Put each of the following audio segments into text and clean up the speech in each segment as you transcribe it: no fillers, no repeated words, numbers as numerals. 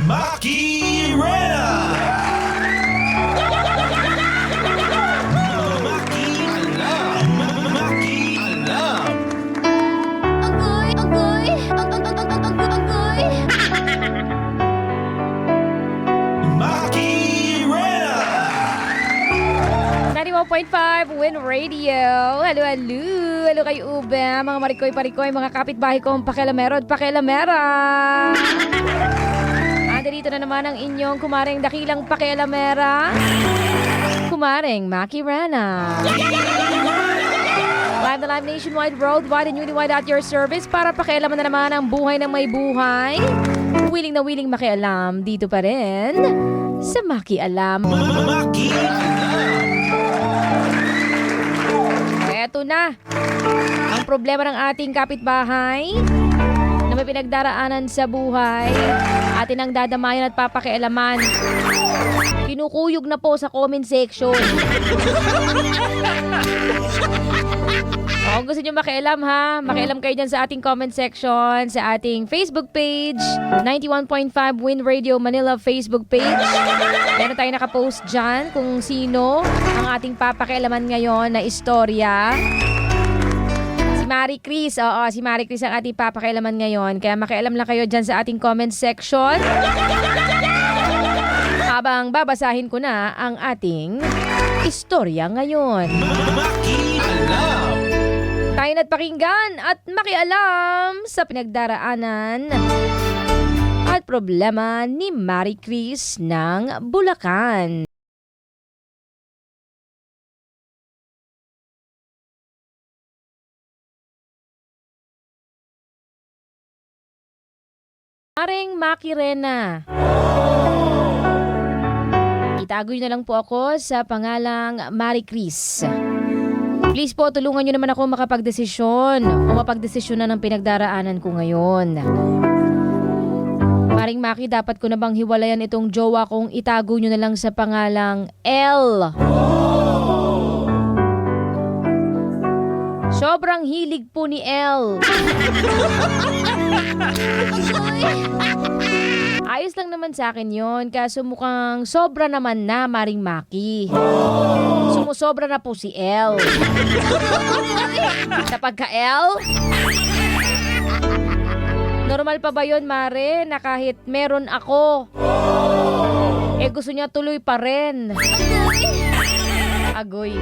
Maki Rena! Maki Alam! Maki Alam! Agoy! Agoy! Agoy! Maki Rena! 91.5 Win Radio. Halo, halo. Halo kay Ube, mga marikoy-parikoy, mga kapitbahay kong pakialamero at pakialamera. Dito na naman ang inyong kumaring dakilang pakialamera, kumaring Maki Rena. Live na live nationwide, worldwide, and uniwide at your service para pakialaman na naman ang buhay ng may buhay. Willing na willing makialam, dito pa rin sa Maki Alam. Maki Alam! Eto na ang problema ng ating kapitbahay na may pinagdaraanan sa buhay. Atin ang dadamayan at papakialaman. Kinukuyog na po sa comment section. Kung gusto nyo makialam ha, makialam kayo dyan sa ating comment section, sa ating Facebook page, 91.5 Win Radio Manila Facebook page. Meron tayo nakapost dyan kung sino ang ating papakialaman ngayon na istorya. Marie Chris, oo, si Marie Chris ang ating papakialaman ngayon. Kaya makialam lang kayo dyan sa ating comment section. Habang babasahin ko na ang ating istorya ngayon. Maki Alam! Tayo na't pakinggan at makialam sa pinagdaraanan at problema ni Marie Chris ng Bulacan. Maring Maki Rena. Itagoy na lang po ako sa pangalang Marie Chris. Please po, tulungan nyo naman ako makapagdesisyon o mapagdesisyon na ng pinagdaraanan ko ngayon. Maring Maki, dapat ko na bang hiwalayan itong jowa kong itago nyo na lang sa pangalang L? Sobrang hilig po ni L. Ayos lang naman sa akin yon, kaso mukhang sobra naman na, Maring Maki. Sumusobra na po si L. Sa pagka-L? Normal pa ba yon, Mare, na kahit meron ako, gusto niya tuloy pa rin? Agoy.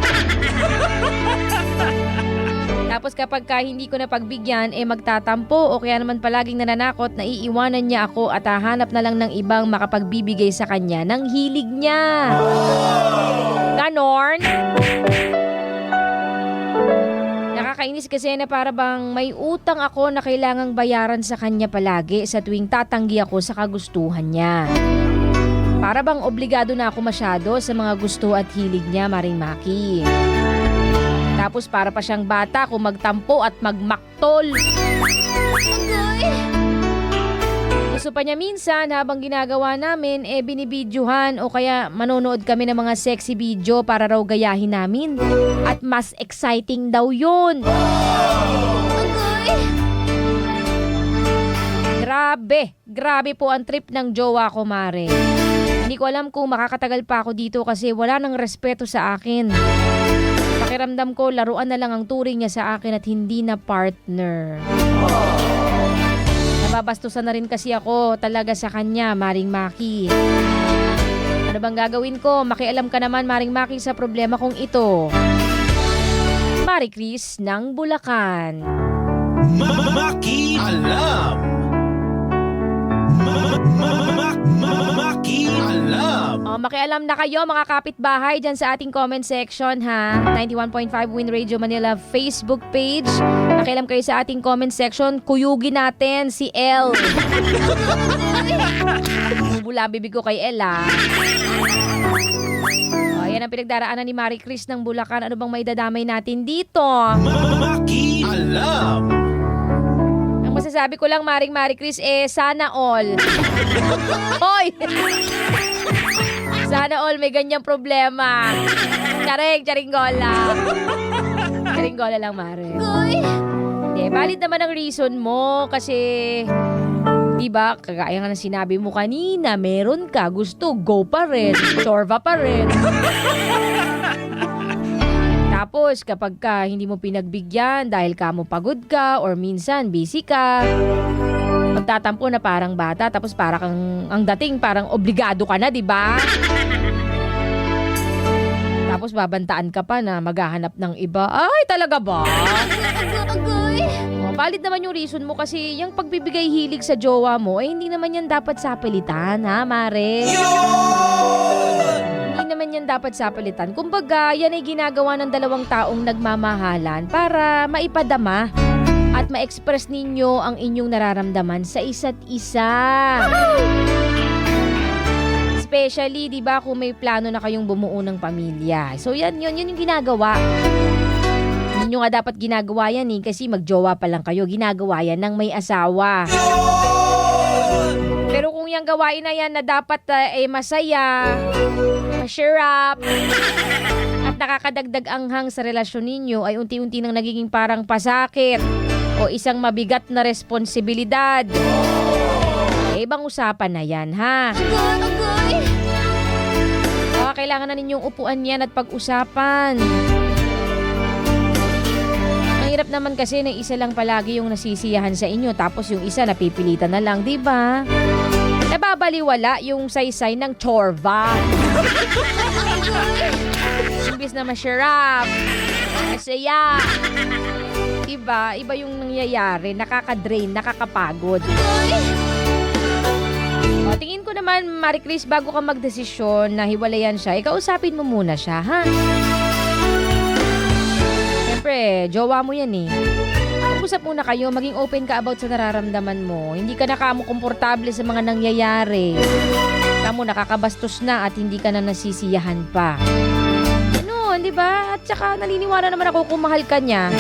Tapos kapag hindi ko na pagbigyan, magtatampo o kaya naman palaging nananakot na iiwanan niya ako at hahanap na lang ng ibang makapagbibigay sa kanya ng hilig niya. Ganon. Nakakainis kasi na para bang may utang ako na kailangang bayaran sa kanya palagi sa tuwing tatanggi ako sa kagustuhan niya. Para bang obligado na ako masyado sa mga gusto at hilig niya, Maring Maki. Tapos para pa siyang bata kung magtampo at magmaktol. Gusto pa niya minsan habang ginagawa namin binibidyohan o kaya manonood kami ng mga sexy video para raw gayahin namin. At mas exciting daw yun. Grabe po ang trip ng jowa ko, Mare. Hindi ko alam kung makakatagal pa ako dito kasi wala nang respeto sa akin. Pakiramdam ko, laruan na lang ang turing niya sa akin at hindi na partner. Nababastusan na rin kasi ako talaga sa kanya, Maring Maki. Ano bang gagawin ko? Makialam ka naman, Maring Maki, sa problema kong ito. Marie Chris ng Bulacan. Maki Alam! Maki Alam! Makialam na kayo mga kapitbahay dyan sa ating comment section ha. 91.5 Win Radio Manila Facebook page. Makialam kayo sa ating comment section. Kuyugin natin si L. Bula bibig ko kay L ha. Ayan ang pinagdaraanan ni Marie Chris ng Bulacan. Ano bang maidadamay natin dito? Maki Alam! Ang masasabi ko lang, Marie Chris, sana all. Hoy! Sana all may ganyang problema. Charinggola. Charinggola lang, Mare. Hindi, valid naman ang reason mo kasi di Diba? Kagaya nga ng sinabi mo kanina, meron ka, gusto, go pa rin, chorva pa rin. Tapos, kapag ka hindi mo pinagbigyan dahil kamo pagod ka or minsan busy ka, magtatampo na parang bata, tapos parang ang dating parang obligado ka na, di ba? Tapos babantaan ka pa na maghahanap ng iba. Ay, talaga ba? Agoy! Valid naman yung reason mo kasi yung pagbibigay hilig sa jowa mo, eh hindi naman yan dapat sapilitan, ha, Mare? Hindi naman yan dapat sapilitan. Kumbaga, yan ay ginagawa ng dalawang taong nagmamahalan para maipadama at ma-express ninyo ang inyong nararamdaman sa isa't isa. Especially, di ba, kung may plano na kayong bumuo ng pamilya. So, yun yung ginagawa. Hindi nyo nga dapat ginagawa yan kasi magjowa pa lang kayo. Ginagawa yan ng may asawa. Pero kung yung gawain na yan na dapat masaya, ma-share up, at nakakadagdag anghang sa relasyon ninyo ay unti-unti nang nagiging parang pasakit o isang mabigat na responsibilidad. Ibang usapan na yan, ha? Agoy! Kailangan na ninyong upuan yan at pag-usapan. Ang hirap naman kasi na isa lang palagi yung nasisiyahan sa inyo tapos yung isa napipilitan na lang, di ba? Nababaliwala yung saysay ng chorva. Imbis na ma-share up, masaya. Diba? Iba yung nangyayari. Nakaka-drain, nakakapagod. O, tingin ko naman, Marie Chris, bago ka magdesisyon na hiwalayan siya, ikausapin mo muna siya, ha? Siyempre, jowa mo yan eh. Mag-usap muna kayo, maging open ka about sa nararamdaman mo. Hindi ka na kamo komportable sa mga nangyayari. Kamo nakakabastos na at hindi ka na nasisiyahan pa. Ano, di ba? At saka naniniwala naman ako kung mahal ka niya.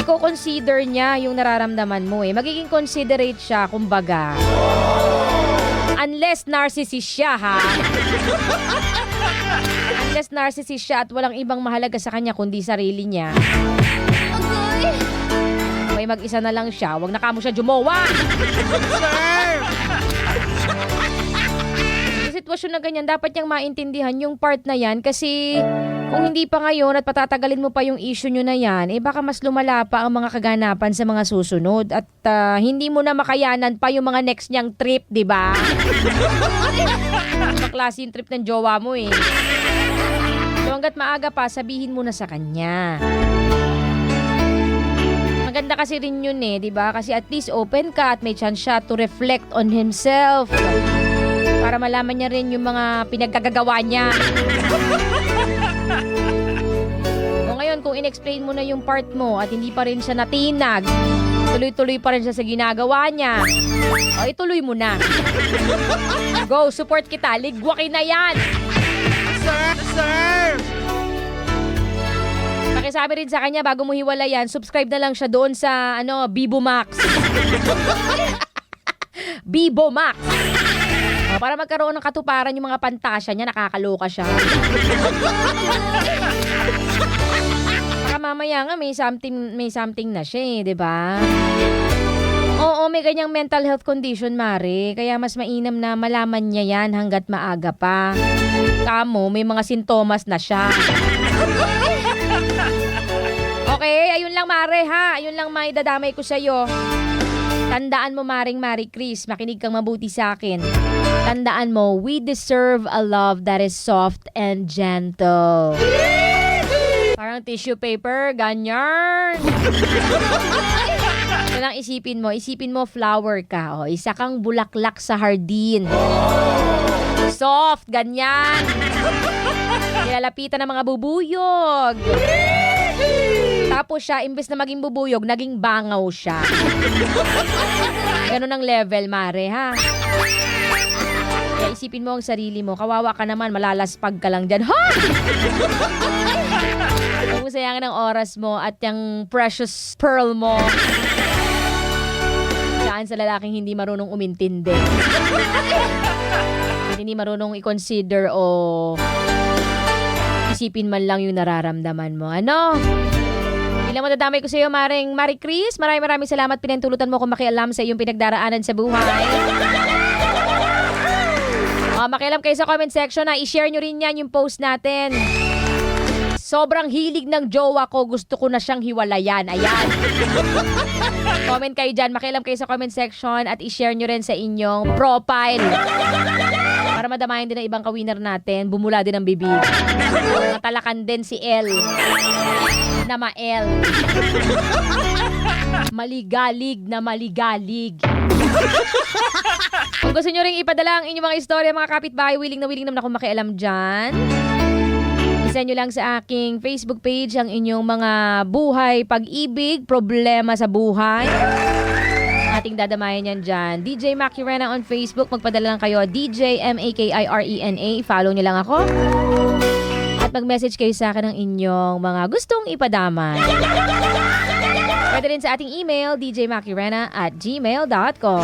Iko-consider niya yung nararamdaman mo eh. Magiging considerate siya, kumbaga. Unless narcissist siya, ha? Unless narcissist siya at walang ibang mahalaga sa kanya kundi sarili niya. Agoy! May mag-isa na lang siya, wag na kamo siya jumowa. Sir! Sa sitwasyon na ganyan, dapat niyang maintindihan yung part na yan kasi kung hindi pa ngayon at patatagalin mo pa yung issue nyo na yan, eh baka mas lumala pa ang mga kaganapan sa mga susunod at hindi mo na makayanan pa yung mga next niyang trip, di ba? Mga klase yung trip ng jowa mo eh. So hanggat maaga pa, sabihin mo na sa kanya. Maganda kasi rin yun eh, di ba? Kasi at least open ka at may chance siya to reflect on himself. Para malaman niya rin yung mga pinagkagagawa niya. O ngayon, kung in-explain mo na yung part mo at hindi pa rin siya natinag, tuloy-tuloy pa rin siya sa ginagawa niya, o ituloy mo na. Go, support kita. Ligwakin na yan. Sir! Pakisabi rin sa kanya, bago mo hiwalayan, subscribe na lang siya doon sa, Bibo Max. Bibo Max. O, para magkaroon ng katuparan yung mga pantasya niya, nakakaloka siya. Baka mamaya nga may something na siya eh, 'di ba? Oo, may ganyang mental health condition, Mare. Kaya mas mainam na malaman niya yan hanggat maaga pa. Kamo, may mga sintomas na siya. Okay, ayun lang, Mare, ha? Ayun lang maidadamay ko sa'yo. Tandaan mo, Maring Marie Chris, makinig kang mabuti sa akin. Tandaan mo, we deserve a love that is soft and gentle. Parang tissue paper, ganyan. Ito lang isipin mo flower ka. O, isa kang bulaklak sa hardin. Soft, ganyan. Nilalapitan ng mga bubuyog. Tapos siya, imbes na maging bubuyog, naging bangaw siya. Ganun ang level, Mare, ha? Kaya isipin mo ang sarili mo. Kawawa ka naman, malalaspag ka lang dyan. Ha? Huwag mo sayangin ang oras mo at yung precious pearl mo. Saan sa lalaking hindi marunong umintindi. Hindi marunong i-consider o isipin man lang yung nararamdaman mo. Ano? Bilang madadamay ko sa iyo, Marie Chris, maraming salamat. Pinantulutan mo kung makialam sa iyong pinagdaraanan sa buhay. Makialam kayo sa comment section na i-share nyo rin yan yung post natin. Sobrang hilig ng jowa ko, gusto ko na siyang hiwalayan. Ayan. Comment kayo dyan, makialam kayo sa comment section at i-share nyo rin sa inyong profile. Para madamayan din ang ibang kawinner natin, bumula din ang bibig. Natalakan din si El. Na Mael. Maligalig na maligalig. Kung gusto nyo ring ipadala ang inyong mga istorya, mga kapitbahay, willing naman akong makialam dyan. Isend nyo lang sa aking Facebook page ang inyong mga buhay, pag-ibig, problema sa buhay. Ating dadamayan yan dyan. DJ Makirena on Facebook. Magpadala lang kayo. DJ Makirena. Follow nyo lang ako. At mag-message kayo sa akin ng inyong mga gustong ipadamay. Pwede rin sa ating email, djmakirena@gmail.com.